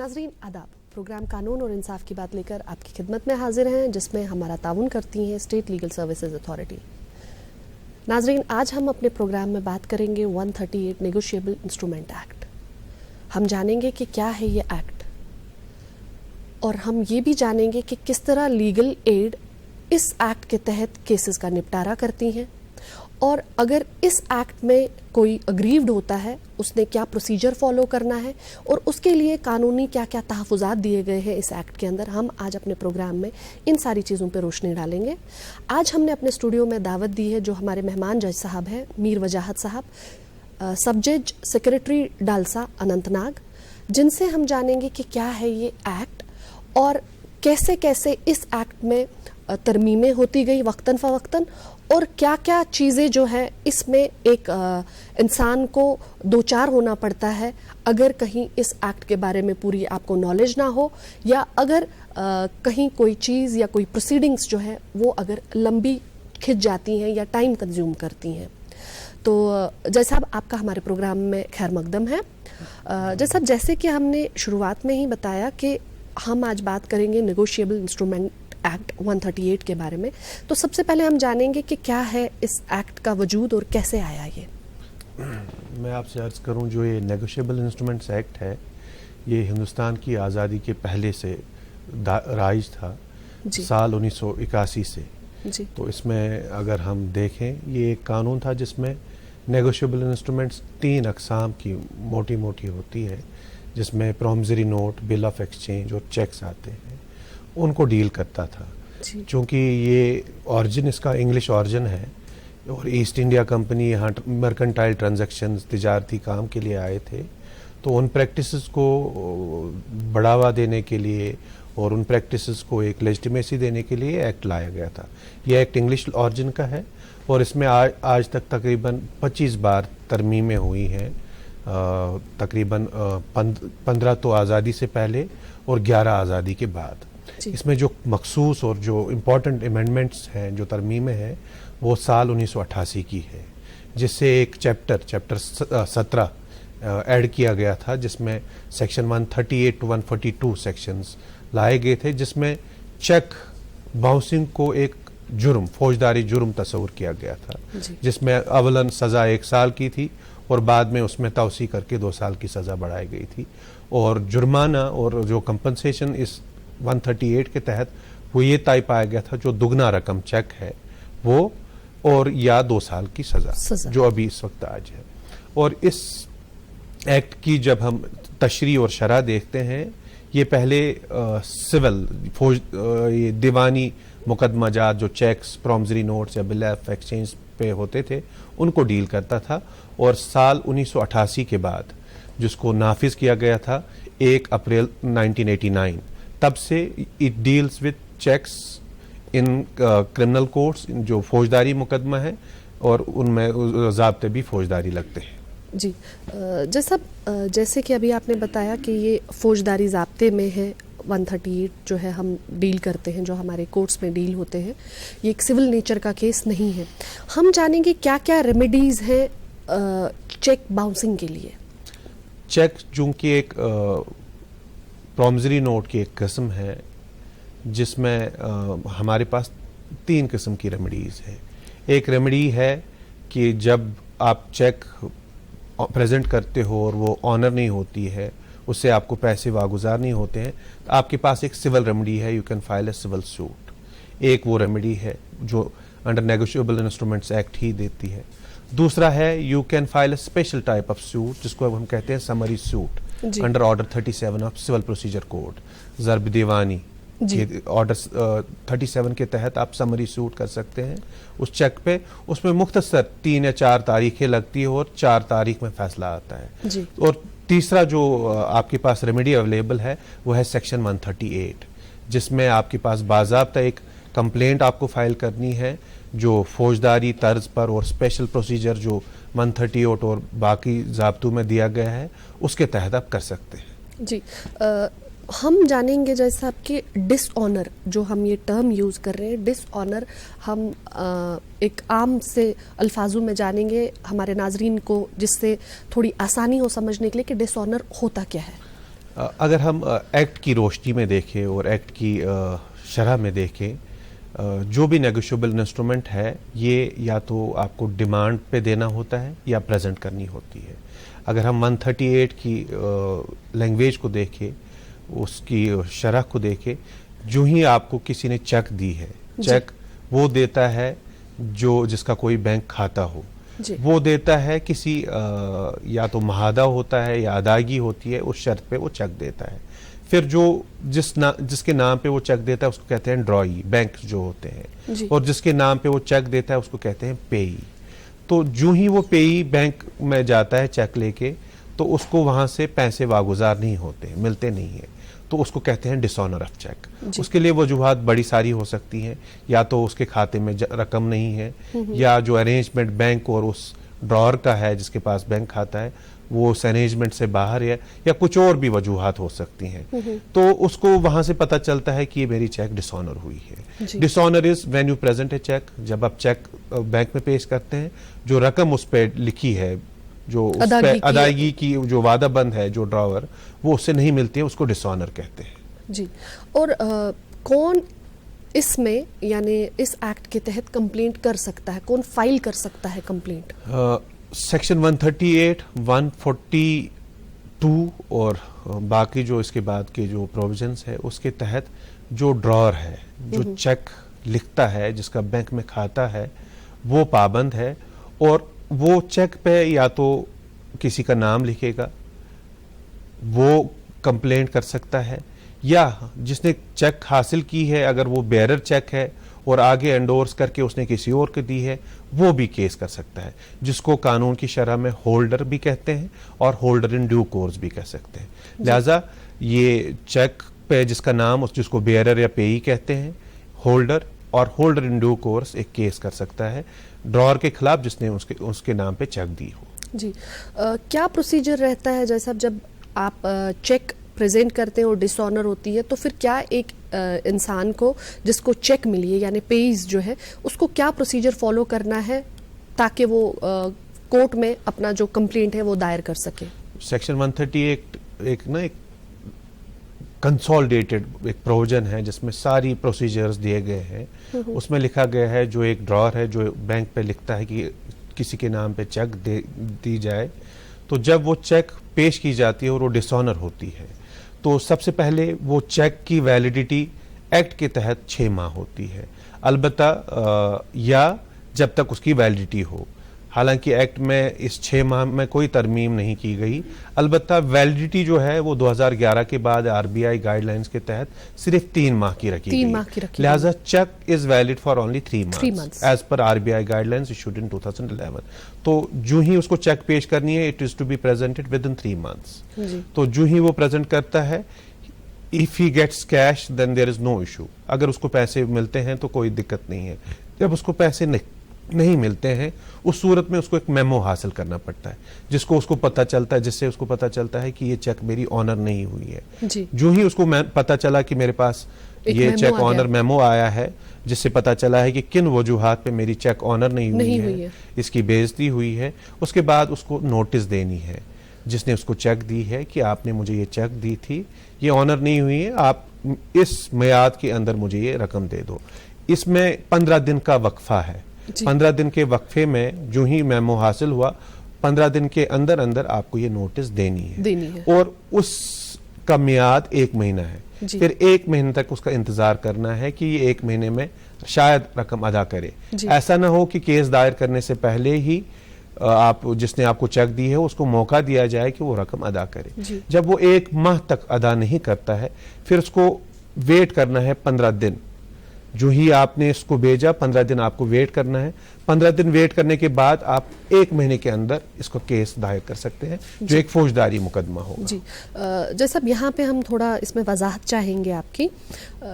नाजरीन आदाब, प्रोग्राम कानून और इंसाफ की बात लेकर आपकी खिदमत में हाजिर हैं, जिसमें हमारा ताउन करती है स्टेट लीगल सर्विसेज अथॉरिटी। नाजरीन, आज हम अपने प्रोग्राम में बात करेंगे 138 नेगोशिएबल इंस्ट्रूमेंट एक्ट। हम जानेंगे कि क्या है ये एक्ट और हम ये भी जानेंगे कि किस तरह लीगल एड इस एक्ट के तहत केसेस का निपटारा करती हैं, और अगर इस एक्ट में कोई अग्रीव्ड होता है उसने क्या प्रोसीजर फॉलो करना है और उसके लिए कानूनी क्या क्या तहफ़्फ़ुज़ात दिए गए हैं इस एक्ट के अंदर। हम आज अपने प्रोग्राम में इन सारी चीज़ों पर रोशनी डालेंगे। आज हमने अपने स्टूडियो में दावत दी है जो हमारे मेहमान जज साहब हैं, मीर वजाहत साहब, सब जज सेक्रेटरी डालसा अनंतनाग, जिनसे हम जानेंगे कि क्या है ये एक्ट और कैसे कैसे इस एक्ट में तरमीमें होती गई वक्तन फ़वक्तन, और क्या क्या चीज़ें जो है इसमें एक इंसान को दो चार होना पड़ता है अगर कहीं इस एक्ट के बारे में पूरी आपको नॉलेज ना हो, या अगर कहीं कोई चीज़ या कोई प्रोसीडिंग्स जो है वो अगर लंबी खिंच जाती हैं या टाइम कंज्यूम करती हैं। तो जज साहब, आपका हमारे प्रोग्राम में खैर मकदम है। जज साहब, जैसे कि हमने शुरुआत में ही बताया कि हम आज बात करेंगे नेगोशिएबल इंस्ट्रूमेंट एक्ट 138 के बारे में, तो सबसे पहले हम जानेंगे कि क्या है इस एक्ट का वजूद और कैसे आया ये। मैं आपसे अर्ज़ करूं, जो ये नेगोशिएबल इंस्ट्रूमेंट्स एक्ट है ये हिंदुस्तान की आज़ादी के पहले से राइज था, साल 1981 से जी। तो इसमें अगर हम देखें, ये एक कानून था जिसमें नेगोशिएबल इंस्ट्रूमेंट्स 3 अक़साम की मोटी मोटी होती है, जिसमें promissory note, bill of exchange और चेक्स आते हैं, उनको डील करता था। क्योंकि ये ऑरिजिन इसका इंग्लिश ऑरिजिन है और ईस्ट इंडिया कंपनी यहाँ मर्केंटाइल ट्रांजैक्शंस, तिजारती काम के लिए आए थे, तो उन प्रैक्टिसेस को बढ़ावा देने के लिए और उन प्रैक्टिसेस को एक लेजिटिमेसी देने के लिए एक्ट लाया गया था। ये एक्ट इंग्लिश ऑरिजिन का है और इसमें आज तक तकरीबन 25 बार तरमीमें हुई हैं, तकरीबन 15 तो आज़ादी से पहले और 11 आज़ादी के बाद। इसमें जो मखसूस और जो इम्पोर्टेंट अमेंडमेंट्स हैं, जो तरमीमें हैं, वो साल 1988 की है, जिससे एक चैप्टर 17 ऐड किया गया था, जिसमें सेक्शन 138 to 142 सेक्शंस लाए गए थे, जिसमें चेक बाउंसिंग को एक जुर्म, फौजदारी जुर्म तस्वुर किया गया था, जिसमें अवलन सज़ा 1 साल की थी और बाद में उसमें तौसी करके 2 साल की सज़ा बढ़ाई गई थी, और जुर्माना और जो कंपनसेशन इस 138 के तहत वो ये तय पाया गया था, जो दुगना रकम चेक है वो, और या 2 साल की सज़ा जो अभी इस वक्त आज है। और इस एक्ट की जब हम तशरीह और शरह देखते हैं, ये पहले सिविल ये दीवानी मुकदमा जात जो चेक्स, प्रॉमिसरी नोट्स या बिल ऑफ एक्सचेंज पे होते थे, उनको डील करता था, और साल 1988 के बाद जिसको नाफिज किया गया था 1 अप्रैल 1989, तब से it deals with checks in criminal courts, जो फौजदारी मुकदमा है, और उनमें ज़ाब्ते भी फौजदारी लगते हैं। जी, जैसे कि अभी आपने बताया कि ये फौजदारी ज़ाब्ते में है, 138 जो है हम डील करते हैं, जो हमारे कोर्ट्स में डील होते हैं, ये एक सिविल नेचर का केस नहीं है। हम जानेंगे क्या क्या रेमेडीज़ हैं चेक बाउंसिंग के लिए। चेक चूँकि एक प्रॉमिसरी नोट की एक किस्म है, जिसमें हमारे पास 3 किस्म की रेमेडीज़ है। एक रेमेडी है कि जब आप चेक प्रेजेंट करते हो और वो ऑनर नहीं होती है, उससे आपको पैसे वागुजार नहीं होते हैं, तो आपके पास एक सिविल रेमेडी है, you can file a civil suit. एक वो रेमेडी है जो अंडर नेगोशिएबल इंस्ट्रूमेंट्स एक्ट ही देती है। दूसरा है you can file a special type of suit, जिसको अब हम कहते हैं summary suit, under order 37 of civil procedure code, ज़र्ब दीवानी। ऑर्डर 37 के तहत आप समरी सूट कर सकते हैं उस चेक पे। उसमें मुख्तसर 3 या 4 तारीखें लगती है और 4 तारीख में फैसला आता है। और तीसरा जो आपके पास रेमेडी अवेलेबल है वो है सेक्शन 138, जिसमें आपके पास बाज़ाब्ता एक कंप्लेंट आपको फाइल करनी है, जो फौजदारी तर्ज पर और स्पेशल प्रोसीजर जो 138 और बाकी ज़ाब्तों में दिया गया है, उसके तहत आप कर सकते हैं। जी, हम जानेंगे जैसा आपके डिसऑनर, जो हम ये टर्म यूज़ कर रहे हैं डिसऑनर, हम एक आम से अल्फाजों में जानेंगे हमारे नाजरीन को, जिससे थोड़ी आसानी हो समझने के लिए कि डिसऑनर होता क्या है। अगर हम एक्ट की रोशनी में देखें और एक्ट की शरह में देखें, जो भी नेगोशिएबल इंस्ट्रूमेंट है ये या तो आपको डिमांड पे देना होता है या प्रेजेंट करनी होती है। अगर हम 138 की लैंग्वेज को देखें, उसकी शरह को देखें, जो ही आपको किसी ने चेक दी है, चेक वो देता है जो जिसका कोई बैंक खाता हो, वो देता है किसी या तो महादा होता है या अदायगी होती है, उस शर्त पे वो चेक देता है। फिर जो जिसके नाम पे वो चेक देता है उसको कहते हैं ड्रॉई, बैंक जो होते हैं, और जिसके नाम पे वो चेक देता है उसको कहते हैं पेई। तो जो ही वो पेई बैंक में जाता है चेक लेके, तो उसको वहां से पैसे वागुजार नहीं होते, मिलते नहीं है, तो उसको कहते हैं डिसऑनर ऑफ चेक। उसके लिए वजूहात बड़ी सारी हो सकती हैं, या तो उसके खाते में रकम नहीं है, या जो अरेंजमेंट बैंक और उस ड्रॉअर का है जिसके पास बैंक खाता है वो उस अरेंजमेंट से बाहर है, या कुछ और भी वजूहात हो सकती हैं। तो उसको वहां से पता चलता है कि ये मेरी चेक डिसऑनर हुई है। Dishonour is when you present a cheque, जब आप चेक बैंक में पेश करते हैं, जो रकम उस पर लिखी है, जो अदायगी की जो वादा बंद है, जो ड्रॉवर, वो उससे नहीं मिलती है, उसको डिसऑनर कहते हैं। जी। और कौन इसमें यानी इस एक्ट के तहत कंप्लेंट कर सकता है, कौन फाइल कर सकता है कंप्लेंट? सेक्शन 138, 142 और बाकी जो इसके बाद के जो प्रोविजंस है उसके तहत जो ड्रॉअर है, जो चेक लिखता है, जिसका बैंक में खाता है, वो पाबंद है, और वो चेक पे या तो किसी का नाम लिखेगा, वो कंप्लेंट कर सकता है, या जिसने चेक हासिल की है अगर वो बेरर चेक है और आगे एंडोर्स करके उसने किसी और को दी है, वो भी केस कर सकता है, जिसको कानून की शरह में होल्डर भी कहते हैं और होल्डर इन ड्यू कोर्स भी कह सकते हैं। लिहाजा ये चेक पे जिसका नाम जिसको बेरर या पेई कहते हैं, होल्डर और होल्डर इन ड्यू कोर्स एक केस कर सकता है ड्रॉअर के खिलाफ जिसने उसके नाम पे चेक दी हो। जी। क्या प्रोसीजर रहता है जैसा जब आप चेक प्रेजेंट करते हैं और डिसऑनर होती है, तो फिर क्या एक इंसान को जिसको चेक मिली है यानी पेईज जो है उसको क्या प्रोसीजर फॉलो करना है ताकि वो कोर्ट में अपना जो कंप्लेंट है वो दायर कर सके? सेक्शन 138 एक कंसोलिडेटेड एक प्रोविजन है जिसमें सारी प्रोसीजर्स दिए गए हैं। उसमें लिखा गया है जो एक ड्रॉअर है जो बैंक पे लिखता है कि किसी के नाम पे चेक दी जाए, तो जब वो चेक पेश की जाती है और वो डिसऑनर होती है, तो सबसे पहले वो चेक की वैलिडिटी एक्ट के तहत 6 माह होती है, अलबत्ता या जब तक उसकी वैलिडिटी हो। हालांकि एक्ट में इस 6 माह में कोई तरमीम नहीं की गई, अलबत्ता वैलिडिटी जो है वो 2011 के बाद आरबीआई गाइडलाइंस के तहत सिर्फ 3 माह की रखी गई। लिहाजा cheque is valid for only 3 months as per RBI guidelines issued in 2011। तो जो ही उसको चेक पेश करनी है, it is to be presented within 3 months. तो जो ही वो प्रेजेंट करता है, if he gets cash then there is no issue. अगर उसको पैसे मिलते हैं तो कोई दिक्कत नहीं है। जब उसको पैसे नहीं मिलते हैं, उस सूरत में उसको एक मेमो हासिल करना पड़ता है जिससे उसको पता चलता है कि ये चेक मेरी ऑनर नहीं हुई है। जो ही उसको पता चला कि मेरे पास ये चेक ऑनर मेमो आया है, जिससे पता चला है कि किन वजूहात पे मेरी चेक ऑनर नहीं हुई है, इसकी बेइज्जती हुई है, उसके बाद उसको नोटिस देनी है जिसने उसको चेक दी है कि आपने मुझे ये चेक दी थी, ये ऑनर नहीं हुई है, आप इस मियाद के अंदर मुझे ये रकम दे दो। इसमें 15 दिन का वक्फा है। 15 दिन के वक्फे में जो ही मेमो हासिल हुआ, 15 दिन के अंदर अंदर आपको ये नोटिस देनी है। और उसका मियाद 1 महीना है। फिर 1 महीने तक उसका इंतजार करना है कि ये 1 महीने में शायद रकम अदा करे। ऐसा ना हो कि केस दायर करने से पहले ही जिसने आपको चेक दी है उसको मौका दिया जाए कि वो रकम अदा करे। जब वो 1 माह तक अदा नहीं करता है, फिर उसको वेट करना है 15 दिन। जो ही आपने इसको भेजा, 15 दिन आपको वेट करना है। 15 दिन वेट करने के बाद आप 1 महीने के अंदर इसको केस दायर कर सकते हैं, जो एक फौजदारी मुकदमा होगा। जी। जैसा यहाँ पे हम थोड़ा इसमें वजाहत चाहेंगे आपकी।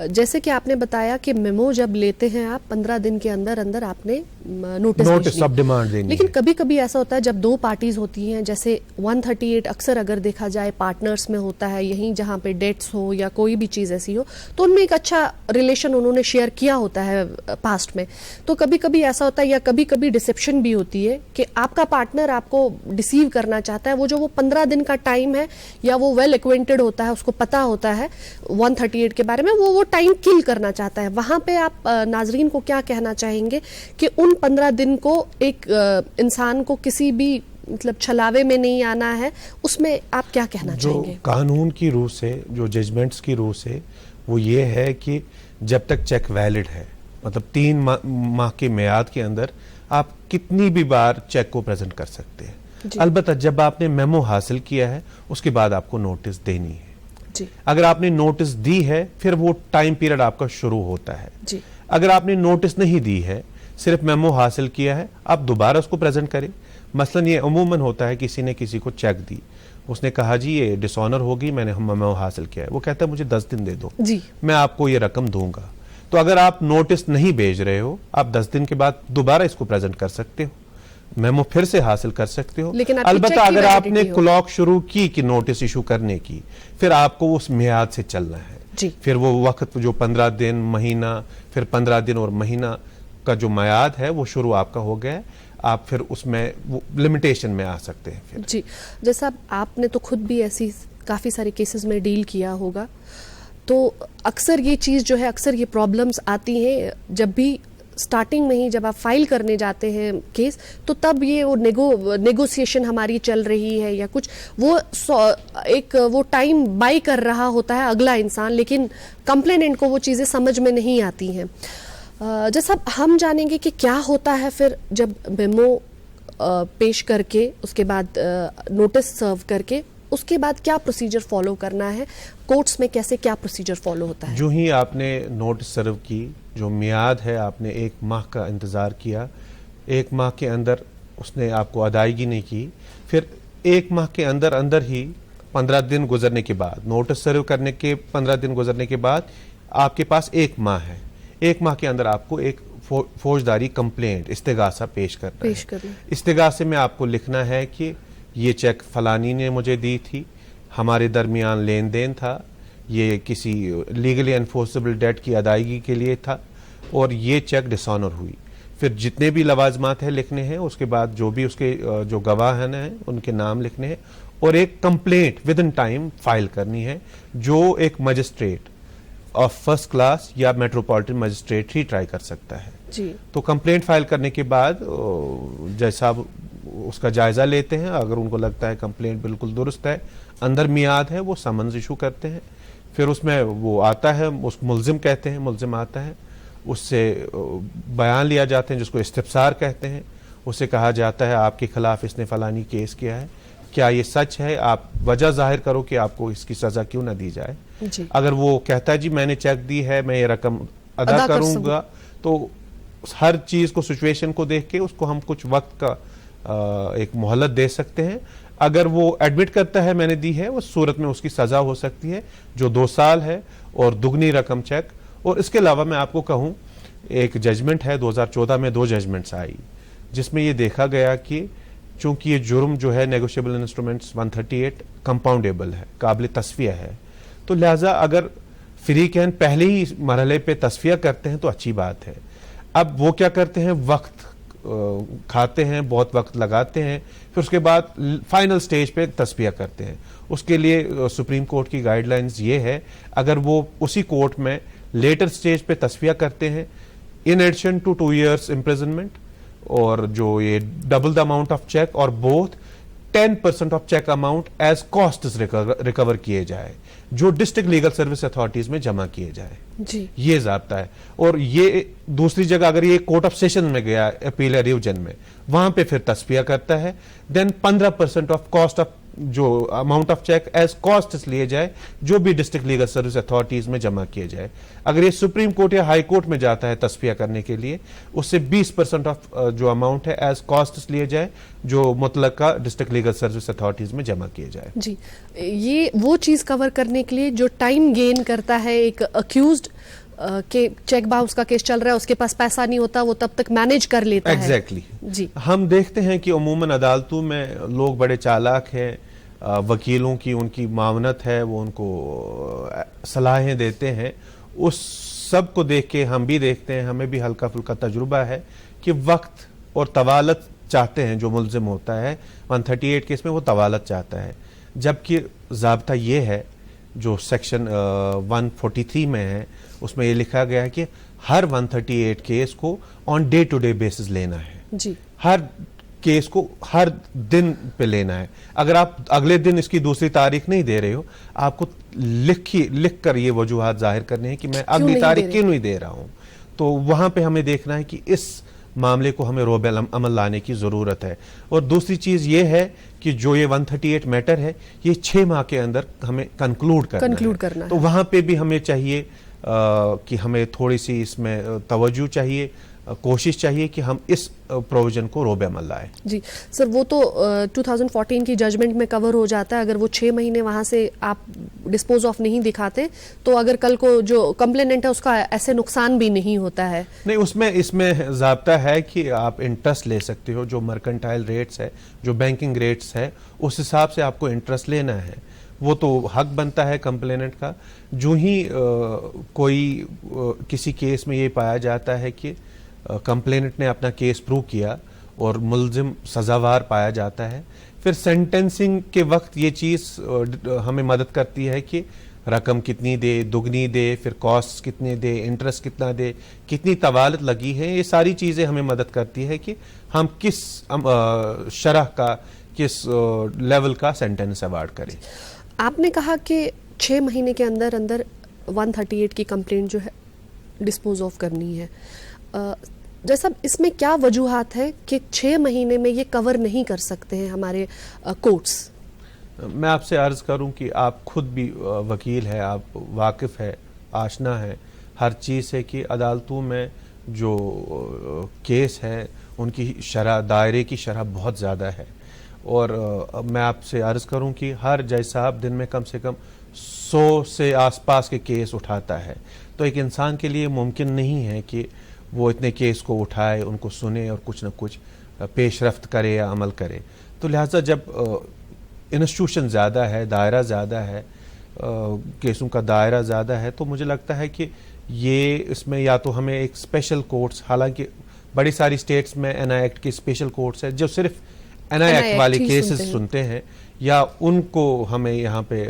जैसे कि आपने बताया कि मेमो जब लेते हैं आप 15 दिन के अंदर अंदर आपने नोटिस ऑफ डिमांड देनी। लेकिन कभी कभी ऐसा होता है जब 2 पार्टीज होती हैं, जैसे 138 अक्सर अगर देखा जाए पार्टनर्स में होता है, यहीं जहाँ पे डेट्स हो या कोई भी चीज ऐसी हो, तो उनमें एक अच्छा रिलेशन उन्होंने शेयर किया होता है पास्ट में। तो कभी कभी ऐसा होता है या कभी कभी डिसेप्शन भी होती है कि आपका पार्टनर आपको डिसीव करना चाहता है, वो 15 दिन का टाइम है, या वो वेल एक्वेंटेड होता है, उसको पता होता है 138 के बारे में, वो टाइम किल करना चाहता है। वहां पे आप नाजरीन को क्या कहना चाहेंगे कि उन 15 दिन को एक इंसान को किसी भी मतलब छलावे में नहीं आना है, उसमें आप क्या कहना चाहेंगे? जो कानून की रूह से, जो जजमेंट्स की रूह से, वो ये है कि जब तक चेक वैलिड है, मतलब 3 माह की मियाद के अंदर आप कितनी भी बार चेक को प्रेजेंट कर सकते हैं। अलबत्ता जब आपने मेमो हासिल किया है उसके बाद आपको नोटिस देनी है जी। अगर आपने नोटिस दी है फिर वो टाइम पीरियड आपका शुरू होता है जी। अगर आपने नोटिस नहीं दी है, सिर्फ मेमो हासिल किया है, आप दोबारा उसको प्रेजेंट करें। मसलन ये अमूमन होता है, किसी ने किसी को चेक दी, उसने कहा जी ये डिसऑनर होगी, मैंने मेमो हासिल किया है, वो कहता है मुझे 10 दिन दे दो जी, मैं आपको ये रकम दूंगा। तो अगर आप नोटिस नहीं भेज रहे हो, आप 10 दिन के बाद दोबारा इसको प्रेजेंट कर सकते हो, मेमो फिर से हासिल कर सकते हो। अलबत्ता अगर आपने क्लॉक शुरू की कि नोटिस इशू करने की, फिर आपको उस मियाद से चलना है जी। फिर वो वक्त जो 15 दिन, महीना, फिर 15 दिन और महीना का जो मियाद है वो शुरू आपका हो गया है, आप फिर उसमें वो लिमिटेशन में आ सकते हैं फिर जी। जैसा आपने तो खुद भी ऐसी काफ़ी सारे केसेस में डील किया होगा, तो अक्सर ये चीज़ जो है, अक्सर ये प्रॉब्लम्स आती हैं जब भी स्टार्टिंग में ही जब आप फाइल करने जाते हैं केस, तो तब ये वो नेगोशिएशन हमारी चल रही है या कुछ, वो टाइम बाय कर रहा होता है अगला इंसान, लेकिन कंप्लेनेंट को वो चीज़ें समझ में नहीं आती हैं। जैसा हम जानेंगे कि क्या होता है फिर जब मेमो पेश करके, उसके बाद नोटिस सर्व करके, उसके बाद क्या प्रोसीजर फॉलो करना है, कोर्ट्स में कैसे क्या प्रोसीजर फॉलो होता है? जो ही आपने नोटिस सर्व की, जो मियाद है, आपने 1 माह का इंतज़ार किया, 1 माह के अंदर उसने आपको अदायगी नहीं की, फिर 1 माह के अंदर अंदर ही 15 दिन गुजरने के बाद, नोटिस सर्व करने के 15 दिन गुजरने के बाद आपके पास 1 माह है, 1 माह के अंदर आपको एक फौजदारी कंप्लेंट, इस्तिगासा पेश करना है। इस्तिगासे में आपको लिखना है कि ये चेक फलानी ने मुझे दी थी, हमारे दरमियान लेन देन था, ये किसी लीगली एनफोर्सेबल डेट की अदायगी के लिए था और ये चेक डिसऑनर हुई। फिर जितने भी लवाजमात हैं लिखने हैं, उसके बाद जो भी उसके जो गवाह हैं उनके नाम लिखने हैं और एक complaint with in time file करनी है, जो एक मजिस्ट्रेट ऑफ फर्स्ट क्लास या मेट्रोपॉलिटन मजिस्ट्रेट ही ट्राई कर सकता है जी। तो कंप्लेंट फाइल करने के बाद जज साहब उसका जायजा लेते हैं, अगर उनको लगता है कंप्लेंट बिल्कुल दुरुस्त है, अंदर मियाद है, वो समन्स इशू करते हैं। फिर उसमें वो आता है, उस मुल्जिम कहते हैं, मुल्जिम आता है, उससे बयान लिया जाते हैं जिसको इस्तिफसार कहते हैं, उससे कहा जाता है आपके खिलाफ इसने फलानी केस किया है, क्या ये सच है, आप वजह जाहिर करो कि आपको इसकी सजा क्यों ना दी जाए जी। अगर वो कहता है जी मैंने चेक दी है, मैं ये रकम अदा करूंगा, तो हर चीज को, सिचुएशन को देख के उसको हम कुछ वक्त का एक मोहलत दे सकते हैं। अगर वो एडमिट करता है मैंने दी है, उस सूरत में उसकी सजा हो सकती है जो 2 साल है और दुगनी रकम चेक। और इसके अलावा मैं आपको कहूं, एक जजमेंट है 2014 में 2 जजमेंट्स आई जिसमें ये देखा गया कि चूंकि ये जुर्म जो है नेगोशिएबल इंस्ट्रूमेंट्स 138 कंपाउंडेबल है, काबिल तस्फिया है, तो लिहाजा अगर फ्रीकैन पहले ही मरहले पे तस्फिया करते हैं तो अच्छी बात है। अब वो क्या करते हैं, वक्त खाते हैं, बहुत वक्त लगाते हैं, फिर उसके बाद फाइनल स्टेज पे तस्फिया करते हैं। उसके लिए सुप्रीम कोर्ट की गाइडलाइंस ये है, अगर वो उसी कोर्ट में लेटर स्टेज पे तस्फिया करते हैं, in addition to 2 years imprisonment, और जो ये double the amount of cheque, और both 10% of cheque amount as cost recover किए जाए, जो डिस्ट्रिक्ट लीगल सर्विस अथॉरिटीज में जमा किए जाए जी। ये ज़ाब्ता है। और ये दूसरी जगह अगर ये कोर्ट ऑफ सेशन में गया, अपील रिवीजन में, वहां पे फिर तस्फिया करता है, देन 15% ऑफ कॉस्ट ऑफ जो amount of cheque as cost लिए जाए, जो भी डिस्ट्रिक्ट लीगल सर्विस अथॉरिटीज में जमा किए जाए। अगर ये सुप्रीम कोर्ट या हाई कोर्ट में जाता है तस्फिया करने के लिए, उससे 20% ऑफ जो अमाउंट है एज कॉस्ट लिए जाए, जो मुतलका डिस्ट्रिक्ट लीगल सर्विस अथॉरिटीज में जमा किए जाए जी। ये वो चीज कवर करने के लिए जो टाइम गेन करता है, एक अक्यूज्ड के चेक बाउंस का केस चल रहा है, उसके पास पैसा नहीं होता, वो तब तक मैनेज कर लेता है। एग्जैक्टली जी। हम देखते हैं कि अमूमन अदालतों में लोग बड़े चालाक हैं, वकीलों की उनकी मावनत है, वो उनको सलाहें देते हैं। उस सब को देख के हम भी देखते हैं, हमें भी हल्का फुल्का तजुर्बा है कि वक्त और तवालत चाहते हैं, जो मुल्जिम होता है 138 केस में वो तवालत चाहता है, जबकि ज़ाब्ता ये है जो सेक्शन 143 में है, उसमें ये लिखा गया है कि हर 138 केस को on day to day basis लेना है जी। हर केस को हर दिन पे लेना है। अगर आप अगले दिन इसकी दूसरी तारीख नहीं दे रहे हो, आपको लिख कर ये वजूहात जाहिर करने हैं कि मैं अगली तारीख क्यों नहीं दे रहा हूं। तो वहां पे हमें देखना है कि इस मामले को हमें रोब अमल लाने की जरूरत है। और दूसरी चीज ये है कि जो ये 138 मैटर है, ये 6 माह के अंदर हमें कंक्लूड करना है। तो वहां पे भी हमें चाहिए कि हमें थोड़ी सी इसमें तवज्जो चाहिए, कोशिश चाहिए कि हम इस प्रोविजन को रोबे अमल लाए। जी सर, वो तो 2014 की जजमेंट में कवर हो जाता है। अगर वो 6 महीने वहां से आप डिस्पोज ऑफ नहीं दिखाते तो अगर कल को जो कंप्लेनेंट है उसका ऐसे नुकसान भी नहीं होता है। नहीं, उसमें इसमें ज़ाब्ता है कि आप इंटरेस्ट ले सकते हो, जो मर्केंटाइल रेट्स है, जो बैंकिंग रेट्स है, उस हिसाब से आपको इंटरेस्ट लेना है। वो तो हक बनता है कंप्लेनेंट का। जो ही कोई किसी केस में ये पाया जाता है कि कंप्लेनेंट ने अपना केस प्रूव किया और मुल्जिम सजावार पाया जाता है, फिर सेंटेंसिंग के वक्त ये चीज़ हमें मदद करती है कि रकम कितनी दे, दुगनी दे, फिर कॉस्ट कितने दे, इंटरेस्ट कितना दे, कितनी तवालत लगी है। ये सारी चीज़ें हमें मदद करती है कि हम किस शरह का, किस लेवल का सेंटेंस अवार्ड करें। आपने कहा कि 6 महीने के अंदर अंदर 138 की कंप्लेंट जो है डिस्पोज ऑफ करनी है। जैसा इसमें क्या वजूहात है कि 6 महीने में ये कवर नहीं कर सकते हैं हमारे कोर्ट्स? मैं आपसे अर्ज करूं कि आप खुद भी वकील है, आप वाकिफ है, आशना है हर चीज़ से कि अदालतों में जो केस है उनकी शरह, दायरे की शरह बहुत ज़्यादा है। और मैं आपसे अर्ज करूं कि हर जज साहब दिन में कम से कम 100 से आसपास के केस उठाता है। तो एक इंसान के लिए मुमकिन नहीं है कि वो इतने केस को उठाए, उनको सुने और कुछ न कुछ पेशरफ्त करे या अमल करे। तो लिहाजा जब इंस्टीट्यूशन ज़्यादा है, दायरा ज़्यादा है, केसों का दायरा ज़्यादा है, तो मुझे लगता है कि ये इसमें या तो हमें एक स्पेशल कोर्ट्स, हालांकि बड़ी सारी स्टेट्स में एनआई एक्ट के स्पेशल कोर्ट्स है जो सिर्फ एनआई एक्ट वाले केसेस सुनते हैं, या उनको हमें यहाँ पे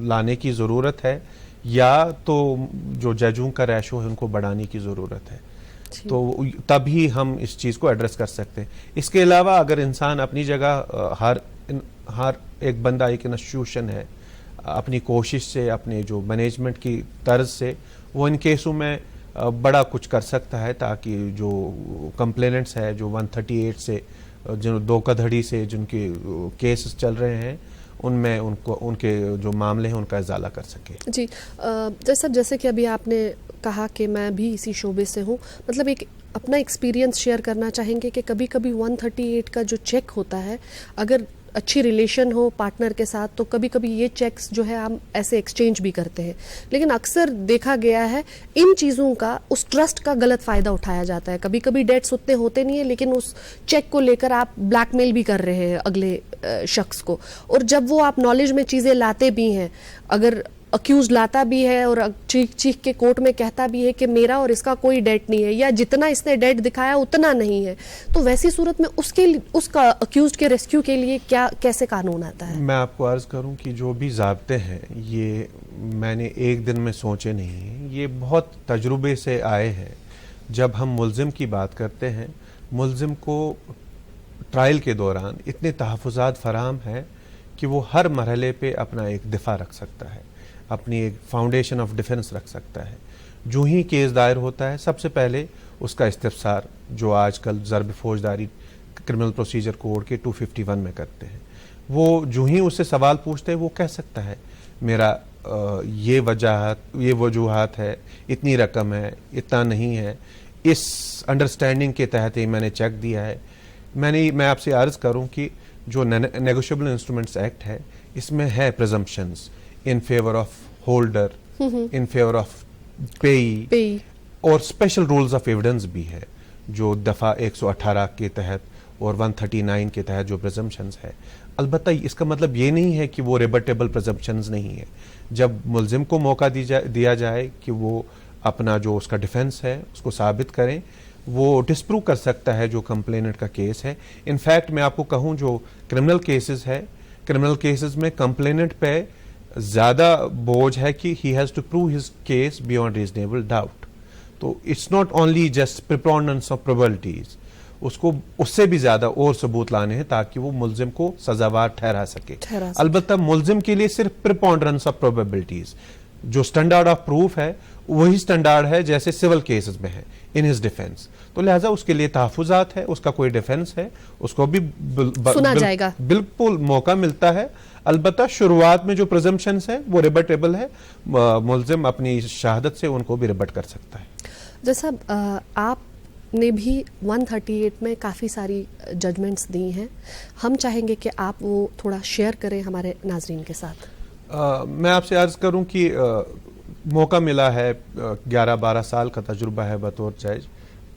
लाने की ज़रूरत है, या तो जो जजों का रेशो है उनको बढ़ाने की ज़रूरत है। तो तभी हम इस चीज़ को एड्रेस कर सकते हैं। इसके अलावा अगर इंसान अपनी जगह हर एक बंदा, एक इंस्टीट्यूशन है, अपनी कोशिश से, अपने जो मैनेजमेंट की तर्ज से वो इन केसों में बड़ा कुछ कर सकता है, ताकि जो कंप्लेनेंट्स है, जो 138 से, जो धोखाधड़ी से जिनके केसेस चल रहे हैं, उनमें उनके जो मामले हैं उनका इजाला कर सके। जी जैसे कि अभी आपने कहा कि मैं भी इसी शोबे से हूँ, मतलब एक अपना एक्सपीरियंस शेयर करना चाहेंगे कि कभी कभी 138 का जो चेक होता है, अगर अच्छी रिलेशन हो पार्टनर के साथ तो कभी कभी ये चेक्स जो है हम ऐसे एक्सचेंज भी करते हैं, लेकिन अक्सर देखा गया है इन चीज़ों का, उस ट्रस्ट का गलत फ़ायदा उठाया जाता है। कभी कभी डेट्स उतने होते नहीं है, लेकिन उस चेक को लेकर आप ब्लैकमेल भी कर रहे हैं अगले शख्स को, और जब वो आप नॉलेज में चीज़ें लाते भी हैं, अगर अक्यूज लाता भी है और चीख चीख के कोर्ट में कहता भी है कि मेरा और इसका कोई डेट नहीं है, या जितना इसने डेट दिखाया उतना नहीं है, तो वैसी सूरत में उसका अक्यूज के रेस्क्यू के लिए कैसे कानून आता है? मैं आपको अर्ज करूं कि जो भी ज़ाब्ते हैं ये मैंने एक दिन में सोचे नहीं हैं, ये बहुत तजुर्बे से आए हैं। जब हम मुल्जिम की बात करते हैं, मुल्जिम को ट्रायल के दौरान इतने तहफ़्फ़ुज़ात फराहम है कि वो हर मरहले पे अपना एक दिफा रख सकता है, अपनी एक फाउंडेशन ऑफ डिफेंस रख सकता है। जो ही केस दायर होता है, सबसे पहले उसका इस्तिफ़सार, जो आजकल ज़र्ब फौजदारी क्रिमिनल प्रोसीजर कोड के 251 में करते हैं, वो जो ही उससे सवाल पूछते हैं वो कह सकता है मेरा ये वजूहात है, इतनी रकम है, इतना नहीं है, इस अंडरस्टैंडिंग के तहत ही मैंने चेक दिया है। मैं आपसे अर्ज़ करूं कि जो नेगोशिएबल इंस्ट्रूमेंट्स एक्ट है, इसमें है presumptions in favour of holder, in favour of पेई, और स्पेशल रूल्स ऑफ एविडेंस भी है जो दफ़ा 118 के तहत और 139 के तहत जो प्रिजम्पशंस है। अलबत्ता इसका मतलब ये नहीं है कि वो रिबटेबल प्रिजम्पशंस नहीं है। जब मुल्जिम को मौका दिया जाए कि वो अपना जो उसका डिफेंस है उसको साबित करें, वो डिस्प्रूव कर सकता है जो कंप्लेनेंट का केस है। इनफैक्ट मैं आपको कहूं जो क्रिमिनल केसेस है, क्रिमिनल केसेस में कंप्लेनेंट पे ज्यादा बोझ है कि he has to prove his case beyond reasonable doubt. तो it's not only just preponderance of probabilities, उसको उससे भी ज्यादा और सबूत लाने हैं ताकि वो मुल्जिम को सजावार ठहरा सके। अलबत्ता मुल्जिम के लिए सिर्फ प्रिपोनेंस ऑफ प्रोबेबिलिटीज, जो स्टैंडर्ड ऑफ प्रूफ है वही स्टैंडर्ड है जैसे सिविल केसेस में है इन हिज डिफेंस। तो लिहाजा उसके लिए तहफुजात है, उसका कोई डिफेंस है, उसको भी सुना जाएगा, बिल्कुल मौका मिलता है। अलबत्ता शुरुआत में जो प्रिजम्पशंस है वो रिबटेबल है, मुल्जिम अपनी शहादत से उनको भी रिबट कर सकता है। जैसा आपने भी 138 में काफ़ी सारी जजमेंट्स दी हैं, हम चाहेंगे कि आप वो थोड़ा शेयर करें हमारे नाजरीन के साथ। मैं आपसे अर्ज करूं कि मौका मिला है, 11-12 साल का तजुर्बा है बतौर जज,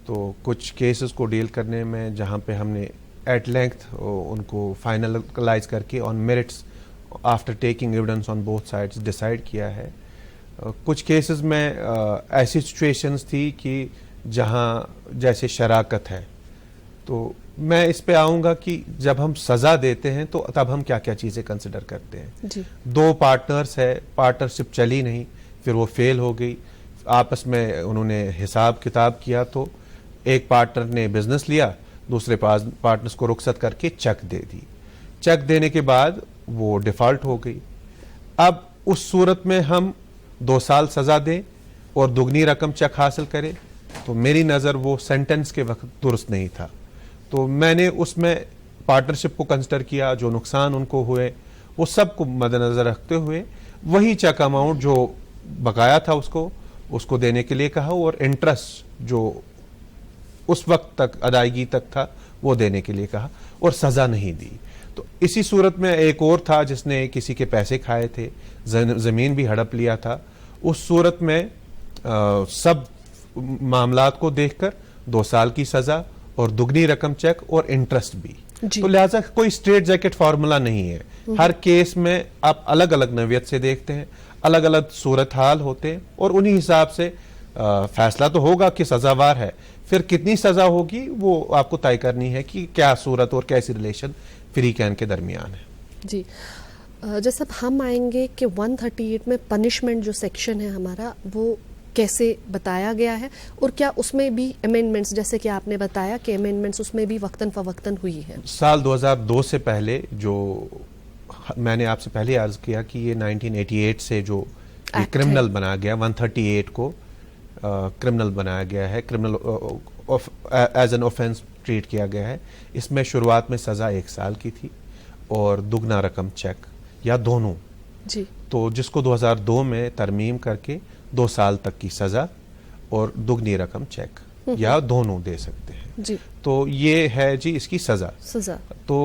तो कुछ केसेस को डील करने में जहां पे हमने एट लेंथ उनको फाइनलाइज करके on merits after taking evidence on both sides decide किया है। कुछ केसेस में ऐसी सिचुएशंस थी कि जहां जैसे शराकत है, तो मैं इस पे आऊंगा कि जब हम सजा देते हैं तो तब हम क्या क्या चीजें कंसिडर करते हैं जी। 2 पार्टनर्स है, पार्टनरशिप चली नहीं, फिर वो फेल हो गई, आपस में उन्होंने हिसाब किताब किया, तो एक पार्टनर ने बिजनेस लिया, दूसरे पार्टनर्स को रुखसत करके चेक दे दी, चेक देने के बाद वो डिफॉल्ट हो गई। अब उस सूरत में हम 2 साल सजा दें और दुगनी रकम चेक हासिल करें, तो मेरी नजर वो सेंटेंस के वक्त दुरुस्त नहीं था। तो मैंने उसमें पार्टनरशिप को कंसिडर किया, जो नुकसान उनको हुए वो सब को मद्देनजर रखते हुए वही चेक अमाउंट जो बकाया था उसको देने के लिए कहा, और इंटरेस्ट जो उस वक्त तक अदायगी तक था वो देने के लिए कहा, और सजा नहीं दी। तो इसी सूरत में एक और था जिसने किसी के पैसे खाए थे, जमीन भी हड़प लिया था, उस सूरत में सब मामलात को देखकर 2 साल की सजा और दुगनी रकम चेक और इंटरेस्ट भी। तो लिहाजा कोई स्ट्रेट जैकेट फार्मूला नहीं है, हर केस में आप अलग अलग नवियत से देखते हैं, अलग अलग सूरत हाल होते हैं, और उन्हीं हिसाब से फैसला तो होगा कि सजावार है, फिर कितनी सजा होगी वो आपको तय करनी है कि क्या सूरत और कैसी रिलेशन फ्री कैन के दरमियान है। जी, जैसे हम आएंगे कि 138 में पनिशमेंट जो सेक्शन है हमारा वो कैसे बताया गया है, और क्या उसमें भी अमेंडमेंट्स, जैसे कि आपने बताया कि अमेंडमेंट्स उसमें भी वक्तन फवक्तन हुई है। साल 2002 से पहले जो मैंने आपसे पहले अर्ज किया कि ये 1988 से जो क्रिमिनल बनाया गया, 138 को क्रिमिनल बनाया गया है, criminal as an offence treat किया गया है। इसमें शुरुआत में सजा 1 साल की थी और दुगना रकम चेक या दोनों जी। तो जिसको 2002 में तरमीम करके 2 साल तक की सजा और दुगनी रकम चेक या दोनों दे सकते हैं जी। तो ये है जी इसकी सजा। तो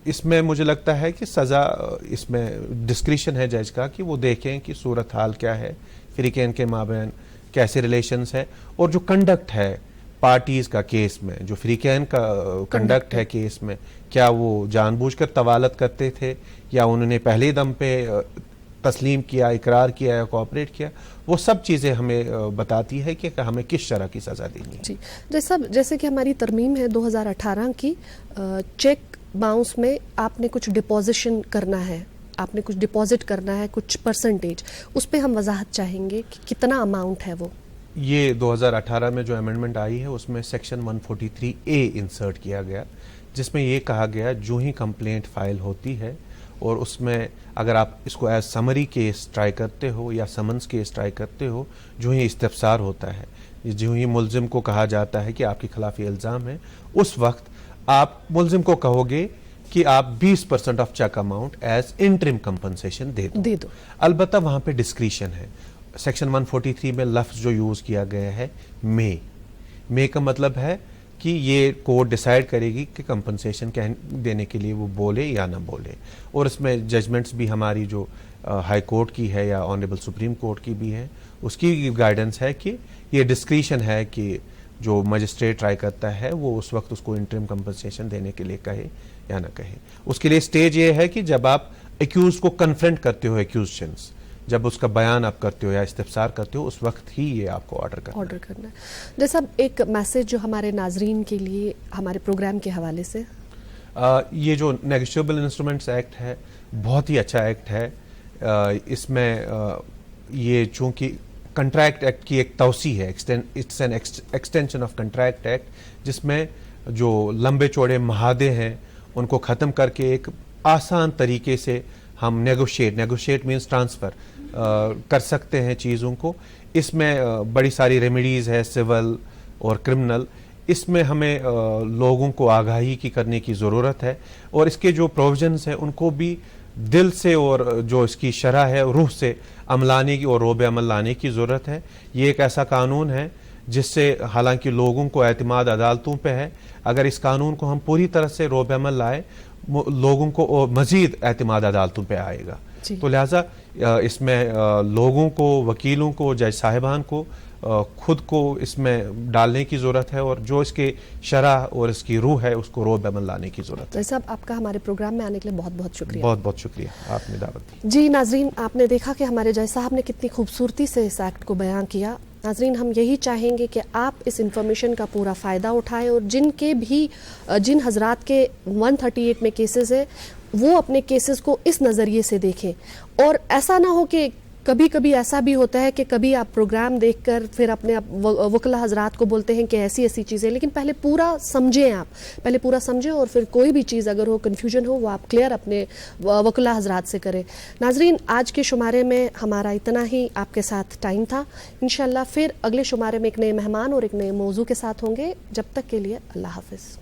इसमें मुझे लगता है कि सजा, इसमें डिस्क्रिशन है जज का कि वो देखें कि सूरत हाल क्या है, फ्रीकैन के माबैन कैसे रिलेशंस है, और जो कंडक्ट है पार्टीज का केस में, जो फ्रीकैन का कंडक्ट है केस में, क्या वो जानबूझकर तवालत करते थे या उन्होंने पहले दम पे तस्लीम किया, इकरार किया या कोऑपरेट किया, वो सब चीज़ें हमें बताती है कि हमें किस तरह की सज़ा देनी है। जी, जैसे कि हमारी तरमीम है 2018 की, चेक बाउंस में आपने कुछ डिपॉजिशन करना है, आपने कुछ डिपॉजिट करना है, कुछ परसेंटेज, उस पर हम वजाहत चाहेंगे कि कितना अमाउंट है वो। ये 2018 में जो अमेंडमेंट आई है उसमें सेक्शन 143A इंसर्ट किया गया, जिसमें ये कहा गया जो ही कंप्लेंट फाइल होती है और उसमें अगर आप इसको एज समरी केस ट्राई करते हो या समन्स केस ट्राई करते हो, जो ही इस्तफसार होता है, जो ही मुल्जिम को कहा जाता है कि आपके खिलाफ ये इल्ज़ाम है, उस वक्त आप मुल्जिम को कहोगे कि आप 20% of cheque amount as interim compensation दे दो। अलबत्ता वहां पे डिस्क्रिशन है। सेक्शन 143 में लफ्ज जो यूज किया गया है मे का मतलब है कि ये कोर्ट डिसाइड करेगी कि कंपनसेशन देने के लिए वो बोले या ना बोले, और इसमें जजमेंट्स भी हमारी जो हाई कोर्ट की है या ऑनरेबल सुप्रीम कोर्ट की भी है, उसकी गाइडेंस है कि ये डिस्क्रिशन है कि जो मजिस्ट्रेट ट्राई करता है वो उस वक्त उसको इंटरिम कंपनसेशन देने के लिए कहे या ना कहे। उसके लिए स्टेज ये है कि जब आप एक्यूज को कन्फ्रंट करते हो एक्यूजेशंस जब उसका बयान आप करते हो या इस्तिफसार करते हो, उस वक्त ही ये आपको ऑर्डर करना है। जैसा एक मैसेज जो हमारे नाजरीन के लिए हमारे प्रोग्राम के हवाले से, ये जो नेगोशिएबल इंस्ट्रूमेंट्स एक्ट है बहुत ही अच्छा एक्ट है। इसमें ये चूंकि कंट्रैक्ट एक्ट की एक तौसी है, it's an extension of contract act, जिसमें जो लंबे चौड़े महादे हैं उनको ख़त्म करके एक आसान तरीके से हम नेगोशिएट मीन्स ट्रांसफ़र कर सकते हैं चीज़ों को। इसमें बड़ी सारी रेमेडीज़ है, सिविल और क्रिमिनल। इसमें हमें लोगों को आगाही की करने की ज़रूरत है और इसके जो प्रोविजंस हैं उनको भी दिल से और जो इसकी शरह है रूह से अमलाने की और रोब अमल लाने की ज़रूरत है। ये एक ऐसा कानून है जिससे हालांकि लोगों को एतमाद अदालतों पे है, अगर इस कानून को हम पूरी तरह से रोब अमल लाए लोगों को मज़ीद एतमाद अदालतों पे आएगा। तो लिहाजा इसमें लोगों को, वकीलों को, जज साहिबान को खुद को इसमें डालने की ज़रूरत है और जो इसके शरह और इसकी रूह है उसको रोब अमल लाने की ज़रूरत है। साहब, आपका हमारे प्रोग्राम में आने के लिए बहुत बहुत शुक्रिया। बहुत बहुत शुक्रिया, आपने दावत दी। जी नाजरीन, आपने देखा कि हमारे जज साहब ने कितनी खूबसूरती से इस एक्ट को बयां किया। नाजरीन, हम यही चाहेंगे कि आप इस इंफॉर्मेशन का पूरा फ़ायदा उठाएं और जिन हजरात के 138 में केसेस है वो अपने केसेस को इस नज़रिए से देखें। और ऐसा ना हो कि कभी कभी ऐसा भी होता है कि कभी आप प्रोग्राम देखकर फिर अपने वकला हजरात को बोलते हैं कि ऐसी ऐसी चीज़ें, लेकिन पहले पूरा समझें, आप पहले पूरा समझें और फिर कोई भी चीज़ अगर हो, कन्फ्यूजन हो, वो आप क्लियर अपने वकला हजरात से करें। नाजरीन, आज के शुमारे में हमारा इतना ही आपके साथ टाइम था। इंशाल्लाह फिर अगले शुमारे में एक नए मेहमान और एक नए मौजू के साथ होंगे। जब तक के लिए अल्लाह हाफिज़।